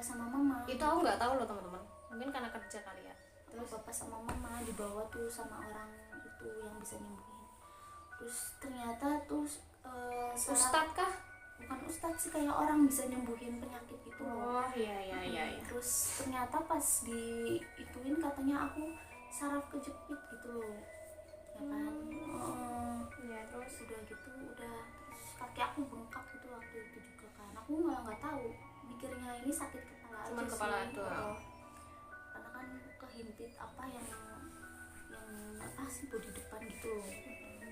sama mama. Itu aku nggak tahu loh teman-teman, mungkin karena kerja kali ya. Terus papa sama mama dibawa tuh sama orang itu yang bisa nyembuhin. Terus ternyata tuh Ustadz kah? bukan ustadz sih, kayak orang bisa nyembuhin penyakit gitu loh. Oh iya. Terus ternyata pas di ituin katanya aku saraf kejepit gitu loh, ya kan. Iya, terus Udah gitu terus kaki aku bengkak gitu waktu itu juga kan. Aku malah nggak tahu, mikirnya ini sakit kepala cuman aja kepala sih. doang. Karena kan kehimpit apa yang apa sih bodi depan gitu loh,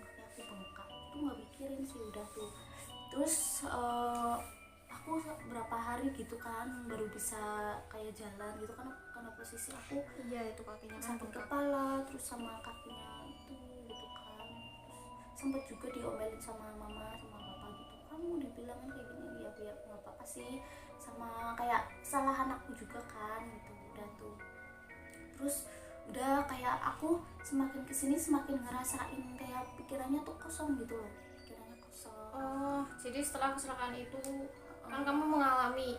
kaki aku bengkak. Itu nggak mikirin sih, udah tuh. Terus aku berapa hari gitu kan baru bisa kayak jalan gitu kan, karena posisi aku Iya, itu kakinya kan sakit bengkak. kepala terus sama kakinya itu gitu kan. Sempet juga diomelin sama mama sama papa gitu, kamu dibilangin kayak gini. Ya nggak apa-apa sih, sama kayak salah anakku juga kan gitu. Udah tuh, terus udah kayak aku semakin kesini semakin ngerasain kayak pikirannya tuh kosong gitu loh, pikirannya kosong. Oh, jadi setelah kecelakaan itu kan kamu mengalami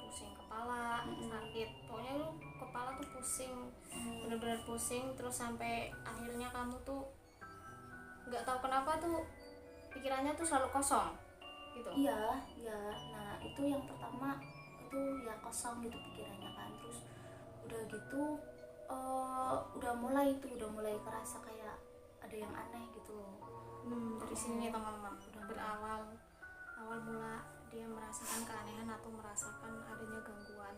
pusing kepala, sakit, pokoknya lu kepala tuh pusing, bener-bener pusing, terus sampai akhirnya kamu tuh nggak tahu kenapa tuh pikirannya tuh selalu kosong gitu. Iya. Nah itu yang pertama itu ya kosong gitu pikirannya kan. Terus udah gitu udah mulai kerasa kayak ada yang aneh gitu loh. Dari sini teman-teman berawal mula dia merasakan keanehan atau merasakan adanya gangguan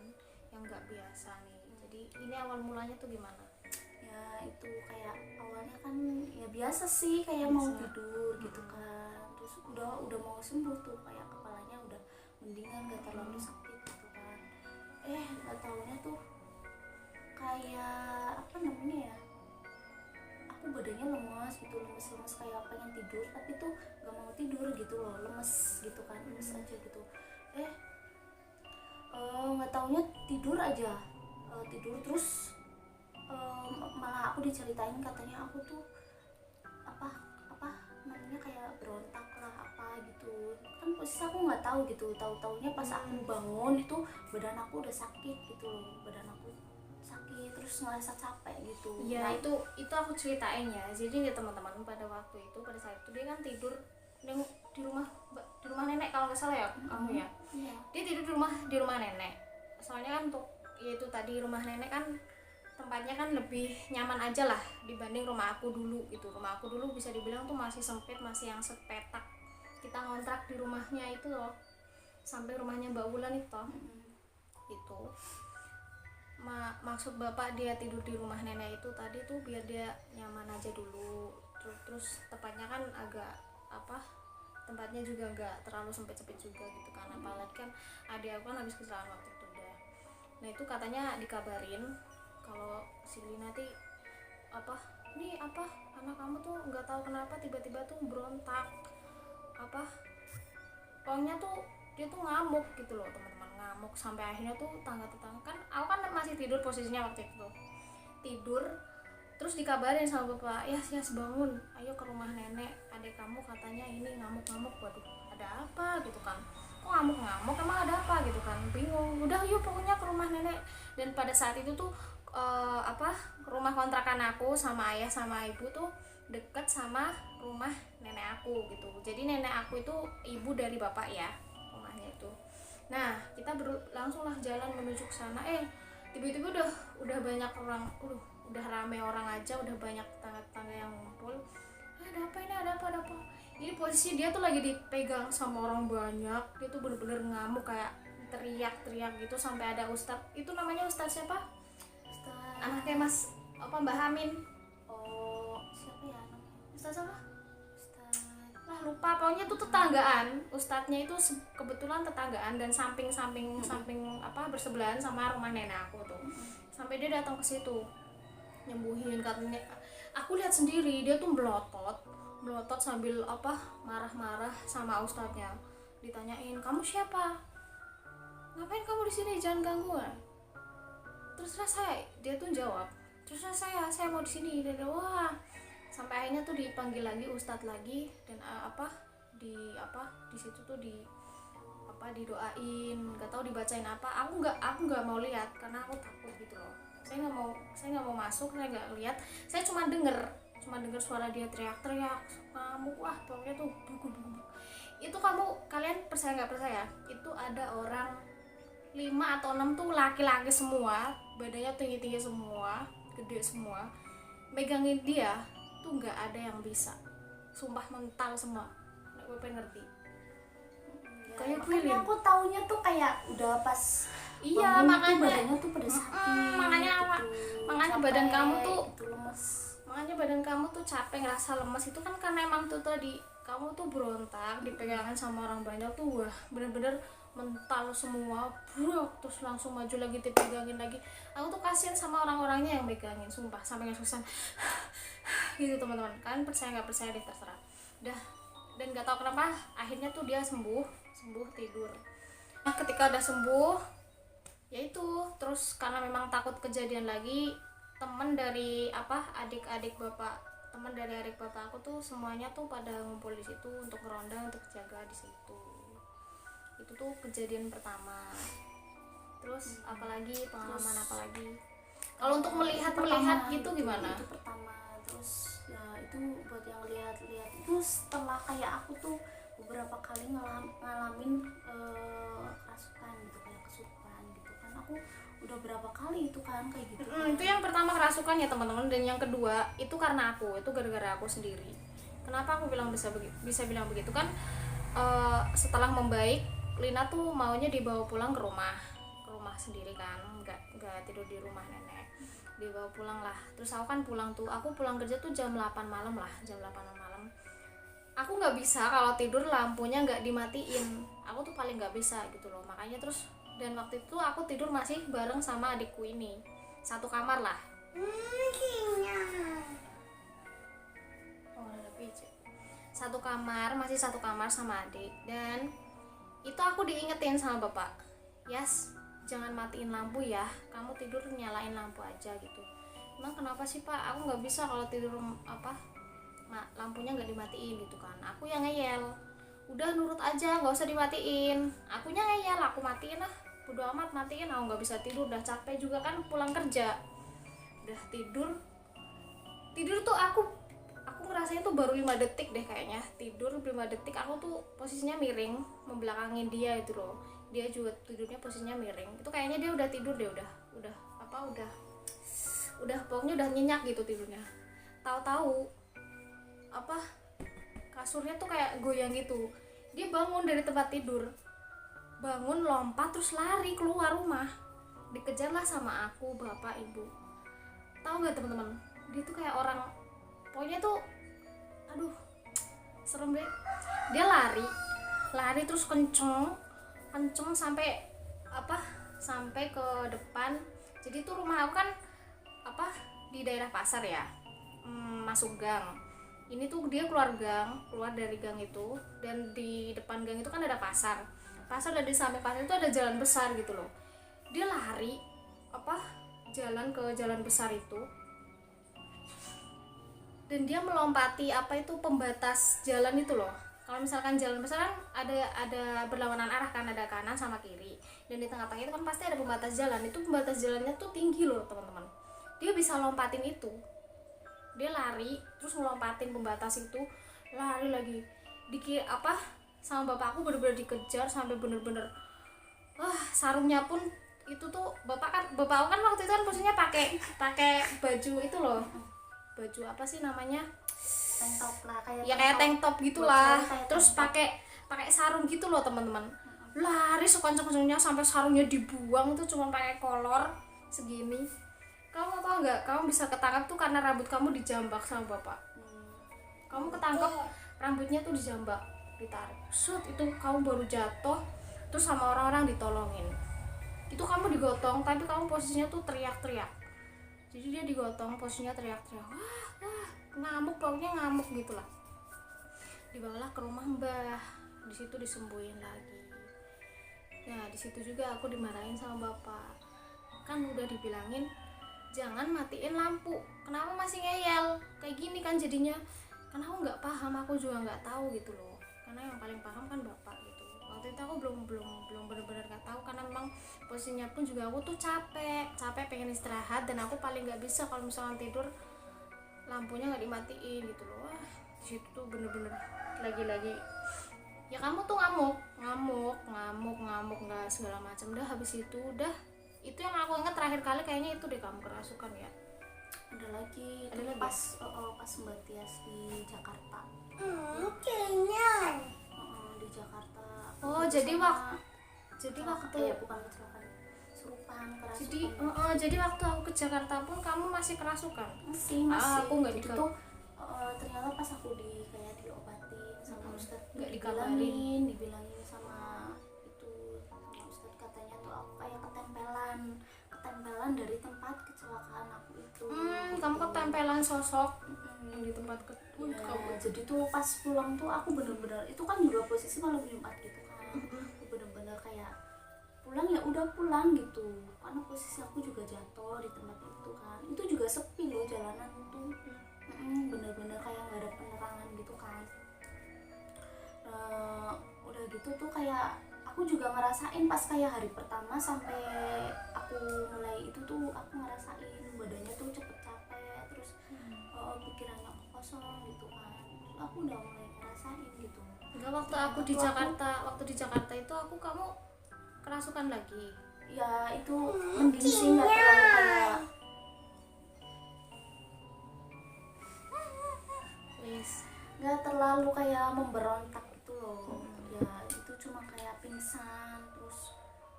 yang nggak biasa nih. Jadi ini awal mulanya tuh gimana? Ya itu kayak awalnya kan ya biasa sih, kayak mau tidur gitu kan. Terus udah mau sembuh tuh, kayak kepalanya udah mendingan, gak terlalu sakit gitu kan. Gak taunya tuh kayak apa namanya ya, aku badannya lemas gitu, lemes kayak pengen tidur tapi tuh gak mau tidur gitu loh, lemes gitu kan, lemes aja gitu. Nggak taunya tidur aja. Tidur terus malah aku diceritain katanya aku tuh apa apa namanya kayak berontak lah apa gitu kan. Posisi aku nggak tahu gitu, tahu-taunya pas aku bangun itu badan aku udah sakit gitu loh, badan aku sakit terus ngerasa capek gitu. Ya itu aku ceritain ya. Jadi ya teman-teman, pada waktu itu pada saat itu dia kan tidur di rumah nenek kalau nggak salah ya kamu ya. Iya. Dia tidur di rumah nenek. Soalnya kan untuk yaitu tadi rumah nenek kan tempatnya kan lebih nyaman aja lah dibanding rumah aku dulu gitu. Rumah aku dulu bisa dibilang tuh masih sempit, masih yang sepetak. Kita ngontrak di rumahnya itu loh, sampai rumahnya Mbak Wulan itu itu maksud bapak dia tidur di rumah nenek itu tadi tuh biar dia nyaman aja dulu. Terus tempatnya kan agak apa, tempatnya juga nggak terlalu sempit-sempit juga gitu kan. Apalagi kan adik aku kan habis kecelakaan waktu itu udah. Nah itu katanya dikabarin kalau si Lina nanti apa, ini apa, anak kamu tuh nggak tahu kenapa tiba-tiba tuh berontak apa, pokoknya tuh dia tuh ngamuk gitu loh teman-teman, ngamuk sampai akhirnya tuh tetangga kan, aku kan masih tidur posisinya waktu itu tidur. Terus dikabarin sama bapak, ya bangun, ayo ke rumah nenek, adik kamu katanya ini ngamuk-ngamuk. Waduh, ada apa gitu kan, kok ngamuk-ngamuk, emang ada apa gitu kan, bingung. Udah yuk pokoknya ke rumah nenek. Dan pada saat itu tuh rumah kontrakan aku sama ayah sama ibu tuh deket sama rumah nenek aku gitu. Jadi nenek aku itu ibu dari bapak ya rumahnya itu. Nah kita langsung lah jalan menuju ke sana. Tiba-tiba udah banyak orang, udah rame orang aja, udah banyak tetangga-tetangga yang ngumpul. Ada apa ini posisi dia tuh lagi dipegang sama orang banyak. Dia tuh bener-bener ngamuk, kayak teriak-teriak gitu. Sampai ada ustadz, itu namanya ustadz siapa, anaknya mas apa, Mbah Amin. Oh siapa ya namanya, Ustadz apa Ustaz lah, lupa. Pokoknya tuh tetanggaan, ustadznya itu kebetulan tetanggaan dan samping apa, bersebelahan sama rumah nenek aku tuh. Sampai dia datang ke situ nyembuhin katanya. Aku lihat sendiri dia tuh melotot sambil apa, marah-marah sama ustadznya. Ditanyain, kamu siapa, ngapain kamu di sini, jangan ganggu. Terus dia tuh jawab, terus saya mau di sini. Dan wah, sampai akhirnya tuh dipanggil lagi ustadz lagi. Dan di situ tuh didoain, nggak tahu dibacain apa. Aku nggak mau lihat karena aku takut gitu loh. Saya nggak mau masuk, saya nggak lihat. Saya cuma denger suara dia teriak-teriak, kamu, wah pokoknya tuh buku. Itu kalian percaya nggak percaya, itu ada orang 5 atau 6 tuh laki-laki semua, badannya tinggi-tinggi semua, gede semua, megangin dia tuh nggak ada yang bisa, sumpah mental semua. Gue pengen ngerti Kayak makanya aku taunya tuh kayak udah pas iya, bangun makanya tuh badannya tuh pada sakit makanya capek, badan kamu tuh gitu, lemes. Makanya badan kamu tuh capek, ngerasa lemes itu kan karena emang tuh tadi kamu tuh berontak, dipegangin sama orang banyak tuh, wah bener-bener mental semua, bro, terus langsung maju lagi, dipegangin lagi. Aku tuh kasihan sama orang-orangnya yang megangin, sumpah sampai nggak gitu teman-teman. Kalian percaya nggak percaya deh, terserah. Udah, dan nggak tahu kenapa akhirnya tuh dia sembuh tidur. Nah ketika udah sembuh ya itu, terus karena memang takut kejadian lagi, teman dari adik bapak aku tuh semuanya tuh pada ngumpul di situ untuk ngeronda, untuk jaga di situ. Itu tuh kejadian pertama. Terus apalagi pengalaman apalagi kalau untuk melihat gitu gimana? Itu pertama. Terus ya itu buat yang lihat-lihat itu, setelah kayak aku tuh beberapa kali ngalamin kerasukan gitu, kayak kesurupan gitu kan. Aku udah berapa kali itu kan kayak gitu kan. Itu yang pertama kerasukan ya teman-teman, dan yang kedua itu karena itu gara-gara aku sendiri. Kenapa aku bisa bilang begitu kan, setelah membaik Lina tuh maunya dibawa pulang ke rumah sendiri kan, nggak tidur di rumah nenek, dibawa pulang lah. Terus aku kan aku pulang kerja tuh jam 8 malam. Aku nggak bisa kalau tidur lampunya nggak dimatiin, aku tuh paling nggak bisa gitu loh. Makanya terus, dan waktu itu aku tidur masih bareng sama adikku ini, satu kamar lah. Satu kamar sama adik. Dan itu aku diingetin sama bapak, Yas, jangan matiin lampu ya, kamu tidur nyalain lampu aja gitu. Emang kenapa sih pak, aku nggak bisa kalau tidur lampunya nggak dimatiin gitu kan. Aku yang ngeyel, udah nurut aja, nggak usah dimatiin. Akunya ngeyel, aku matiin lah, bodo amat, matiin. Aku nggak bisa tidur, udah capek juga kan pulang kerja. Udah tidur tuh aku ngerasanya tuh baru 5 detik deh kayaknya. Tidur 5 detik aku tuh posisinya miring membelakangin dia itu loh. Dia juga tidurnya posisinya miring. Itu kayaknya dia udah tidur deh, udah pokoknya udah nyenyak gitu tidurnya. Tahu-tahu kasurnya tuh kayak goyang gitu. Dia bangun dari tempat tidur, lompat terus lari keluar rumah, dikejarlah sama aku, bapak, ibu. Tahu nggak teman-teman, dia tuh kayak orang, pokoknya tuh aduh serem deh. Dia lari terus kenceng sampai ke depan. Jadi tuh rumah aku kan di daerah pasar ya, masuk gang. Ini tuh dia keluar dari gang itu, dan di depan gang itu kan ada pasar, dan di samping pasar itu ada jalan besar gitu loh. Dia lari jalan ke jalan besar itu, dan dia melompati pembatas jalan itu loh. Kalau misalkan jalan besar kan ada berlawanan arah kan, ada kanan sama kiri, dan di tengah-tengah itu kan pasti ada pembatas jalan. Itu pembatas jalannya tuh tinggi loh teman-teman. Dia bisa lompatin itu. Dia lari terus melompatin pembatas itu, lari lagi sama bapakku, bener-bener dikejar sampai bener-bener sarungnya pun itu tuh bapakku kan waktu itu kan posisinya pakai baju itu loh, baju apa sih namanya, tank top lah, kayak tank top gitulah, terus pakai sarung gitu loh teman-teman. Lari sekencang-kencangnya sampai sarungnya dibuang, itu cuma pakai kolor segini. Kamu tau nggak, kamu bisa ketangkap tuh karena rambut kamu dijambak sama bapak. Kamu ketangkep rambutnya tuh dijambak, ditarik, itu kamu baru jatuh, terus sama orang-orang ditolongin. Itu kamu digotong, tapi kamu posisinya tuh teriak-teriak. Jadi dia digotong, posisinya teriak-teriak, wah, pokoknya ngamuk gitulah. Dibawalah ke rumah mbah, di situ disembuhin lagi. Nah di situ juga aku dimarahin sama bapak, kan udah dibilangin jangan matiin lampu, kenapa masih ngeyel kayak gini kan jadinya. Karena aku nggak paham, aku juga nggak tahu gitu loh, karena yang paling paham kan bapak gitu. Waktu waktu itu aku belum benar-benar nggak tahu, karena memang posisinya pun juga aku tuh capek pengen istirahat, dan aku paling nggak bisa kalau misalnya tidur lampunya nggak dimatiin gitu loh. Wah, di situ tuh bener-bener lagi-lagi ya kamu tuh ngamuk nggak segala macam. Udah habis itu udah, itu yang aku ingat terakhir kali kayaknya itu deh, kamu kerasukan ya. Ada lagi Ada itu lagi? pas Mbak Tias di Jakarta. Kayaknya Di Jakarta. Oh, Itu jadi sama- jadi sama- waktu bukan kecelakaan, serupaan kerasukan. jadi waktu aku ke Jakarta pun kamu masih kerasukan? masih Aku nggak jadi dikab- tuh ternyata pas aku kayak diobatin sama Ustadz, nggak dibilangin sama Ustadz, katanya tuh aku kayak ketempelan dari tempat kecelakaan aku itu. Kamu ketempelan sosok Mm-mm. di tempat Ya, kamu. jadi tuh pas pulang tuh aku bener-bener, itu kan juga posisi malam Jumat gitu kan, aku bener-bener kayak pulang ya udah pulang gitu, karena posisi aku juga jatuh di tempat itu kan, itu juga sepi loh jalanan itu. Bener-bener kayak nggak ada penerangan gitu kan. Udah gitu tuh kayak aku juga ngerasain pas kayak hari pertama sampai aku mulai itu tuh, aku ngerasain badannya tuh cepet capek, terus pikirannya kosong gitu kan. Terus aku udah mulai ngerasain gitu. Enggak, waktu aku di Jakarta itu kamu kerasukan lagi. Ya itu mending sih, nggak terlalu kayak nggak terlalu kayak memberontak gitu loh. Ya itu cuma kayak pingsan terus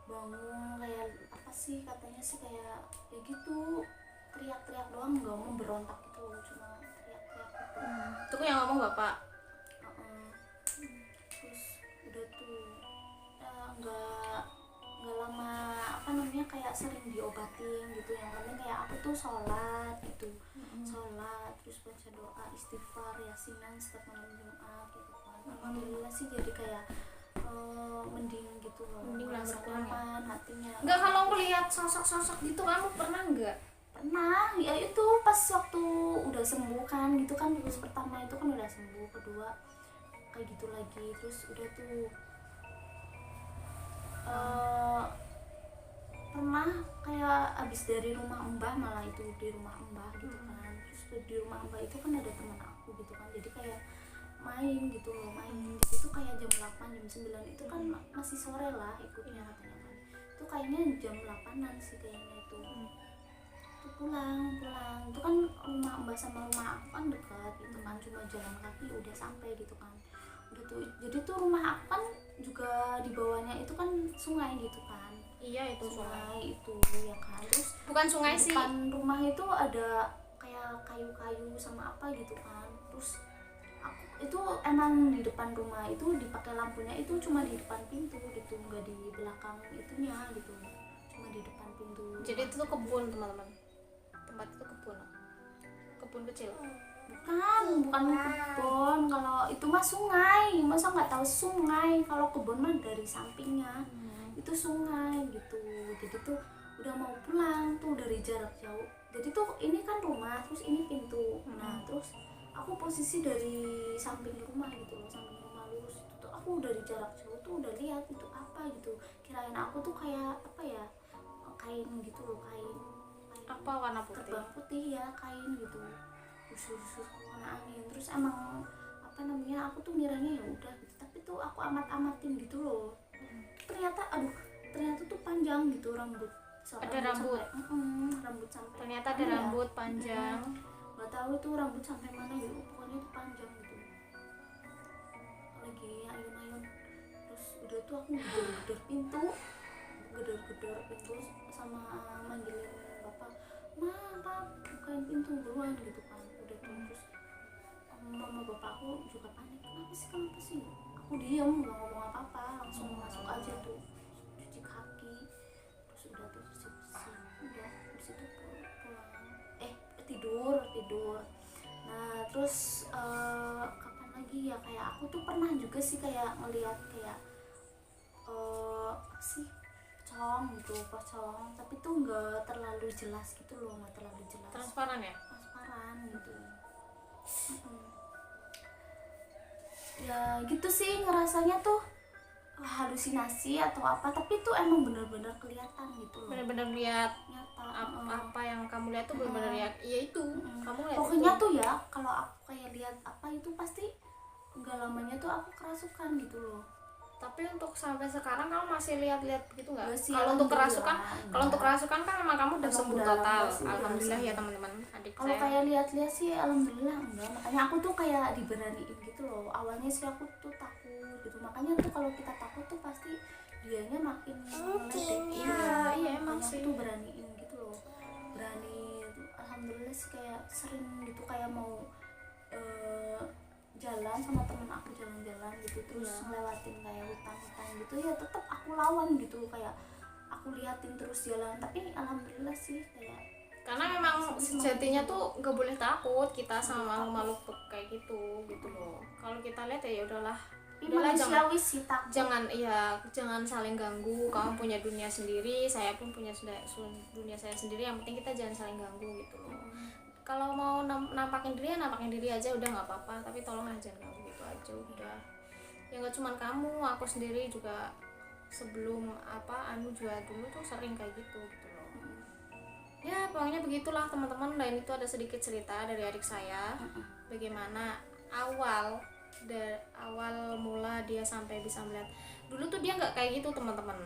bangun, kayak apa sih katanya sih, kayak ya gitu teriak-teriak doang, nggak memberontak gitu loh, cuma teriak-teriak gitu. Itu yang ngomong bapak. Terus udah tuh nggak lama apa namanya kayak sering diobatin gitu, yang penting kayak aku tuh sholat gitu, sholat terus baca doa istighfar yasinan setiap malam Jumat gitu kan. Alhamdulillah sih jadi kayak mending gitu loh, Mending lah, merasa berkurang ya? nyaman hatinya. Enggak, kalau ngelihat sosok-sosok gitu kamu pernah enggak? Pernah, ya itu pas waktu udah sembuh kan gitu kan, terus pertama itu kan udah sembuh, kedua kayak gitu lagi, terus udah tuh pernah kayak abis dari rumah mbah, malah itu di rumah mbah gitu kan. Terus di rumah mbah itu kan ada teman aku gitu kan, jadi kayak main gitu loh, main gitu tuh kayak jam 8 jam 9 itu kan masih sore lah ikutnya katanya kan, itu kayaknya jam 8-an sih kayaknya itu pulang itu kan rumah mbah sama rumah aku kan dekat gitu kan, cuma jalan kaki udah sampai gitu kan. Udah tuh jadi tuh rumah aku kan juga di bawahnya itu kan sungai gitu kan. Iya, itu Sungai itu ya kan, terus bukan sungai di sih. depan rumah itu ada kayak kayu-kayu sama apa gitu kan. Terus aku itu emang di depan rumah itu dipakai lampunya itu cuma di depan pintu gitu, nggak di belakang itunya gitu, cuma di depan pintu. Jadi itu tuh kebun, teman-teman. Tempat itu kebun kecil. bukan kebun, kalau itu mah sungai, masa nggak tahu sungai, kalau kebun mah dari sampingnya itu sungai gitu. Jadi tuh udah mau pulang tuh dari jarak jauh, jadi tuh ini kan rumah terus ini pintu. Nah terus aku posisi dari samping rumah gitu loh, samping rumah lurus itu tuh aku dari jarak jauh tuh udah lihat itu apa gitu, kirain aku tuh kayak apa ya, kain gitu loh, kain Apa warna putih? terbang putih ya, kain gitu usur-usur kena angin. Terus emang apa namanya aku tuh ngiranya ya udah gitu, tapi tuh aku amat-amatin gitu loh. Ternyata tuh panjang gitu rambut. Ada rambut. Rambut sampai Ternyata ada mana ya? rambut panjang. Nggak tahu itu rambut sampai mana gitu, pokoknya itu panjang gitu, lagi ayun-ayun. Terus udah tuh aku gedor-gedor pintu sama manggilin bapak, pak bukain pintu buruan gitu kan. Udah tuh terus mama bapakku juga panik, kenapa sih aku diem nggak ngomong apa-apa, langsung masuk aja tuh cuci kaki, terus udah tuh bersih-bersih, udah habis itu pulang tidur. Nah terus kapan lagi ya, kayak aku tuh pernah juga sih kayak ngeliat kayak apa sih, pocong, tapi tuh nggak terlalu jelas gitu loh, nggak terlalu jelas, Transparan ya? transparan gitu. Ya gitu sih ngerasanya tuh halusinasi atau apa, tapi itu emang bener-bener kelihatan gitu loh, benar-benar lihat nyata. apa yang kamu lihat tuh benar-benar ya itu kamu lihat Pokoknya itu. tuh ya kalau aku kayak lihat apa itu pasti nggak lamanya tuh aku kerasukan gitu loh. Tapi untuk sampai sekarang kamu masih lihat-lihat begitu nggak? Enggak sih, Kalau untuk kerasukan, alhamdulillah, kalau untuk enggak. kerasukan kan memang kamu udah Emang sembuh udah total. alhamdulillah sih, udah Alhamdulillah ya sembuh. teman-teman. Adik Kalau saya kayak lihat-lihat sih alhamdulillah enggak, makanya aku tuh kayak diberaniin gitu loh. Awalnya sih aku tuh takut gitu, makanya tuh kalau kita takut tuh pasti dianya makin meledek. iya, emang Makanya sih. aku tuh beraniin gitu loh, berani. Alhamdulillah sih kayak sering gitu kayak mau jalan sama temen aku, jalan-jalan gitu terus ngelewatin kayak hutan-hutan gitu ya, tetap aku lawan gitu, kayak aku liatin terus jalan. Tapi alhamdulillah sih kayak Karena memang sejatinya tuh gak boleh takut kita sama makhluk kayak gitu loh. Kalau kita lihat ya udahlah, udahlah manusiawi sih takut. jangan saling ganggu. Kamu punya dunia sendiri, saya pun punya dunia saya sendiri. Yang penting kita jangan saling ganggu gitu loh. Kalau mau nampakin diri ya nampakin diri aja, udah nggak apa-apa, tapi tolonglah jangan ganggu gitu aja udah. Ya nggak cuman kamu, aku sendiri juga sebelum anu juga dulu tuh sering kayak gitu loh. Ya pokoknya begitulah teman-teman. Dan itu ada sedikit cerita dari adik saya, bagaimana awal mula dia sampai bisa melihat. Dulu tuh dia nggak kayak gitu teman-teman.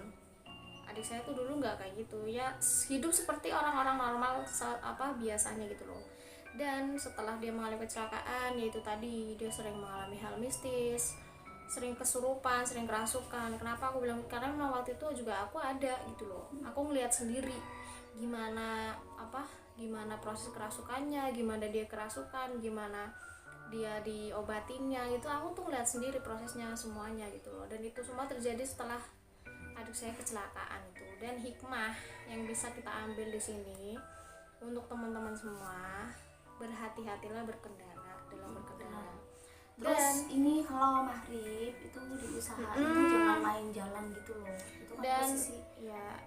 Adik saya tuh dulu nggak kayak gitu ya, hidup seperti orang-orang normal biasanya gitu loh. Dan setelah dia mengalami kecelakaan, yaitu tadi dia sering mengalami hal mistis, sering kesurupan, sering kerasukan. Kenapa aku bilang? Karena memang waktu itu juga aku ada gitu loh, aku ngeliat sendiri gimana proses kerasukannya, gimana dia kerasukan, gimana dia diobatinnya gitu. Aku tuh ngeliat sendiri prosesnya semuanya gitu loh. Dan itu semua terjadi setelah adik saya kecelakaan itu. Dan hikmah yang bisa kita ambil di sini untuk teman-teman semua, berhati-hatilah berkendara dalam berkendara. Terus ini kalau maghrib itu diusahain tuh jangan main jalan gitu loh. Itu kan Dan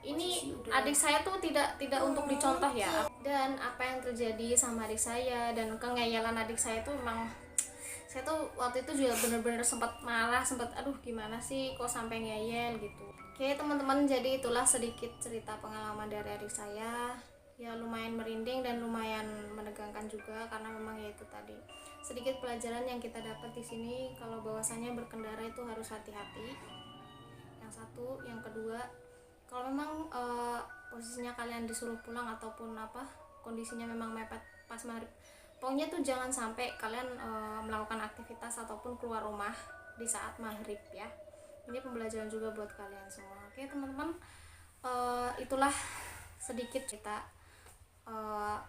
ini adik saya tuh tidak untuk dicontoh ya. Dan apa yang terjadi sama adik saya dan kengeyalan adik saya tuh memang, saya tuh waktu itu juga bener-bener sempat marah, sempat aduh gimana sih kok sampai ngeyel gitu. Oke teman-teman, jadi itulah sedikit cerita pengalaman dari adik saya. Ya lumayan merinding dan lumayan menegangkan juga, karena memang ya itu tadi sedikit pelajaran yang kita dapat di sini, kalau bahwasannya berkendara itu harus hati-hati. Yang satu, yang kedua, kalau memang posisinya kalian disuruh pulang ataupun kondisinya memang mepet pas maghrib, pokoknya tuh jangan sampai kalian melakukan aktivitas ataupun keluar rumah di saat maghrib ya. Ini pembelajaran juga buat kalian semua. Oke teman-teman, itulah sedikit cerita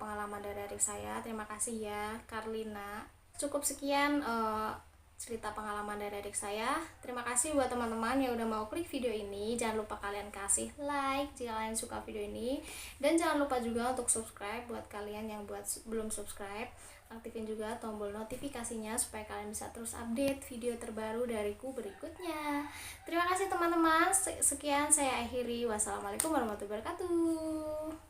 pengalaman dari adik saya. Terima kasih ya Karlina. Cukup sekian cerita pengalaman dari adik saya. Terima kasih buat teman-teman yang udah mau klik video ini. Jangan lupa kalian kasih like jika kalian suka video ini, dan jangan lupa juga untuk subscribe buat kalian yang belum subscribe. Aktifin juga tombol notifikasinya supaya kalian bisa terus update video terbaru dariku berikutnya. Terima kasih teman-teman. Sekian saya akhiri. Wassalamualaikum warahmatullahi wabarakatuh.